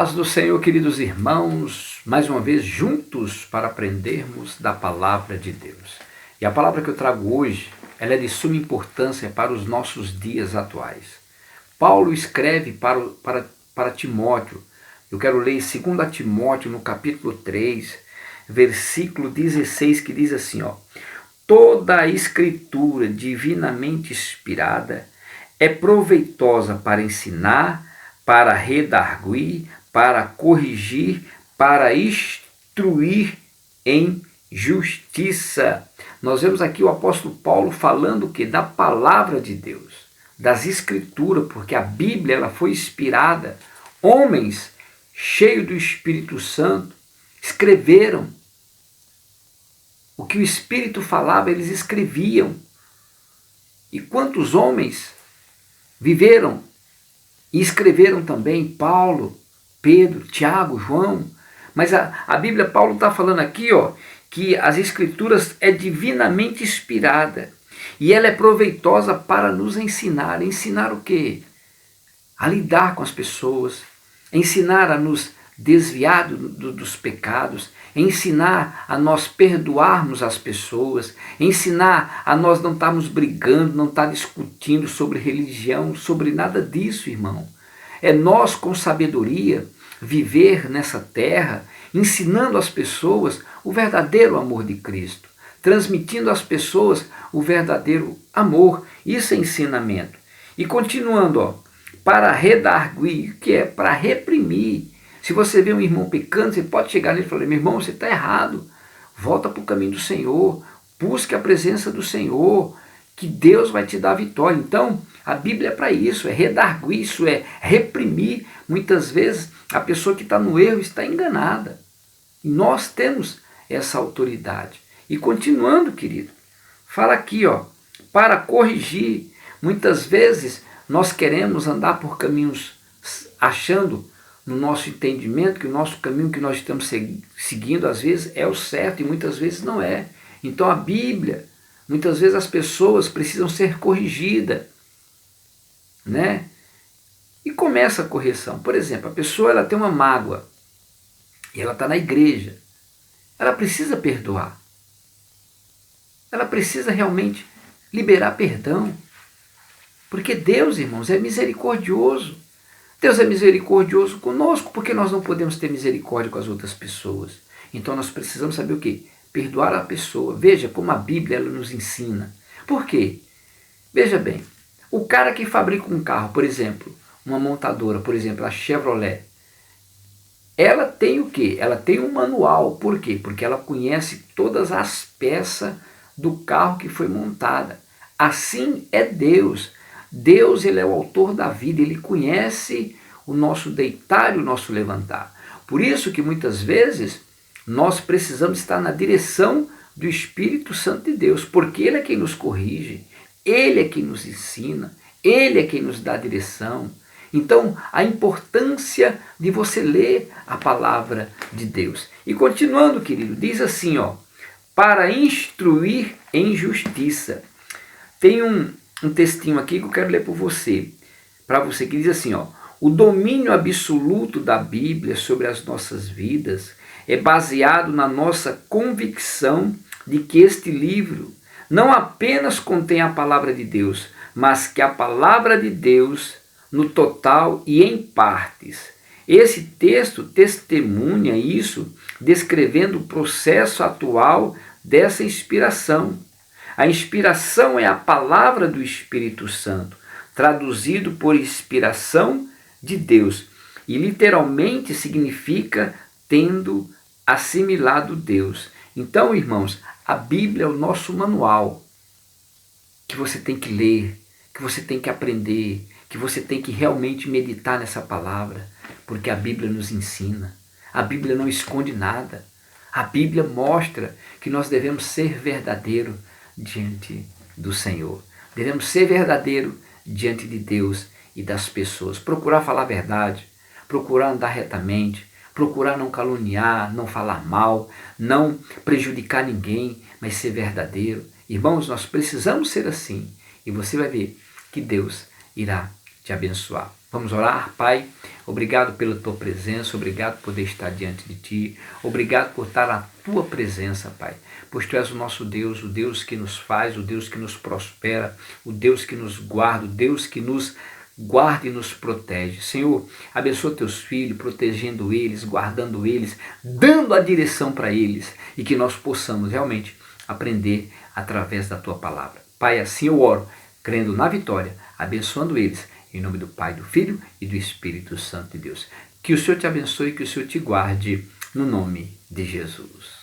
Paz do Senhor, queridos irmãos, mais uma vez juntos para aprendermos da palavra de Deus. E a palavra que eu trago hoje, ela é de suma importância para os nossos dias atuais. Paulo escreve para Timóteo. Eu quero ler 2 Timóteo no capítulo 3, versículo 16, que diz assim, toda a escritura divinamente inspirada é proveitosa para ensinar, para redarguir, para corrigir, para instruir em justiça. Nós vemos aqui o apóstolo Paulo falando o quê? Da palavra de Deus, das escrituras, porque a Bíblia ela foi inspirada. Homens cheios do Espírito Santo escreveram. O que o Espírito falava, eles escreviam. E quantos homens viveram e escreveram também? Paulo, Pedro, Tiago, João. Mas a Bíblia, Paulo está falando aqui, que as Escrituras é divinamente inspirada. E ela é proveitosa para nos ensinar. Ensinar o quê? A lidar com as pessoas. Ensinar a nos desviar dos pecados. Ensinar a nós perdoarmos as pessoas. Ensinar a nós não estarmos brigando, não estar discutindo sobre religião, sobre nada disso, irmão. É nós, com sabedoria, viver nessa terra, ensinando às pessoas o verdadeiro amor de Cristo, transmitindo às pessoas o verdadeiro amor. Isso é ensinamento. E continuando, para redarguir, que é para reprimir. Se você vê um irmão pecando, você pode chegar nele e falar, meu irmão, você está errado, volta para o caminho do Senhor, busque a presença do Senhor, que Deus vai te dar vitória. Então, a Bíblia é para isso, é redarguir, isso é reprimir. Muitas vezes a pessoa que está no erro está enganada. E nós temos essa autoridade. E continuando, querido, fala aqui, para corrigir. Muitas vezes nós queremos andar por caminhos achando no nosso entendimento que o nosso caminho que nós estamos seguindo às vezes é o certo e muitas vezes não é. Então a Bíblia, muitas vezes as pessoas precisam ser corrigidas, né? E começa a correção. Por exemplo, a pessoa ela tem uma mágoa e ela está na igreja. Ela precisa perdoar. Ela precisa realmente liberar perdão. Porque Deus, irmãos, é misericordioso. Deus é misericordioso conosco, porque nós não podemos ter misericórdia com as outras pessoas. Então nós precisamos saber o quê? Perdoar a pessoa. Veja como a Bíblia ela nos ensina. Por quê? Veja bem, o cara que fabrica um carro, por exemplo, uma montadora, por exemplo, a Chevrolet, ela tem o quê? Ela tem um manual. Por quê? Porque ela conhece todas as peças do carro que foi montada. Assim é Deus. Deus ele é o autor da vida, ele conhece o nosso deitar e o nosso levantar. Por isso que muitas vezes nós precisamos estar na direção do Espírito Santo de Deus, porque ele é quem nos corrige, ele é quem nos ensina, ele é quem nos dá a direção. Então, a importância de você ler a palavra de Deus. E continuando, querido, diz assim, para instruir em justiça. Tem um textinho aqui que eu quero ler para você, que diz assim, o domínio absoluto da Bíblia sobre as nossas vidas é baseado na nossa convicção de que este livro não apenas contém a palavra de Deus, mas que a palavra de Deus no total e em partes. Esse texto testemunha isso, descrevendo o processo atual dessa inspiração. A inspiração é a palavra do Espírito Santo, traduzido por inspiração de Deus. E literalmente significa tendo assimilado Deus. Então, irmãos, a Bíblia é o nosso manual que você tem que ler, que você tem que aprender, que você tem que realmente meditar nessa palavra, porque a Bíblia nos ensina. A Bíblia não esconde nada. A Bíblia mostra que nós devemos ser verdadeiros diante do Senhor. Devemos ser verdadeiro diante de Deus e das pessoas. Procurar falar a verdade, procurar andar retamente, procurar não caluniar, não falar mal, não prejudicar ninguém, mas ser verdadeiro. Irmãos, nós precisamos ser assim. E você vai ver que Deus irá te abençoar. Vamos orar, Pai? Obrigado pela tua presença, obrigado por poder estar diante de ti, obrigado por estar na tua presença, Pai, pois tu és o nosso Deus, o Deus que nos faz, o Deus que nos prospera, o Deus que nos guarda, o Deus que nos guarda e nos protege. Senhor, abençoa teus filhos, protegendo eles, guardando eles, dando a direção para eles e que nós possamos realmente aprender através da tua palavra. Pai, assim eu oro, crendo na vitória, abençoando eles, em nome do Pai, do Filho e do Espírito Santo de Deus. Que o Senhor te abençoe e que o Senhor te guarde, no nome de Jesus.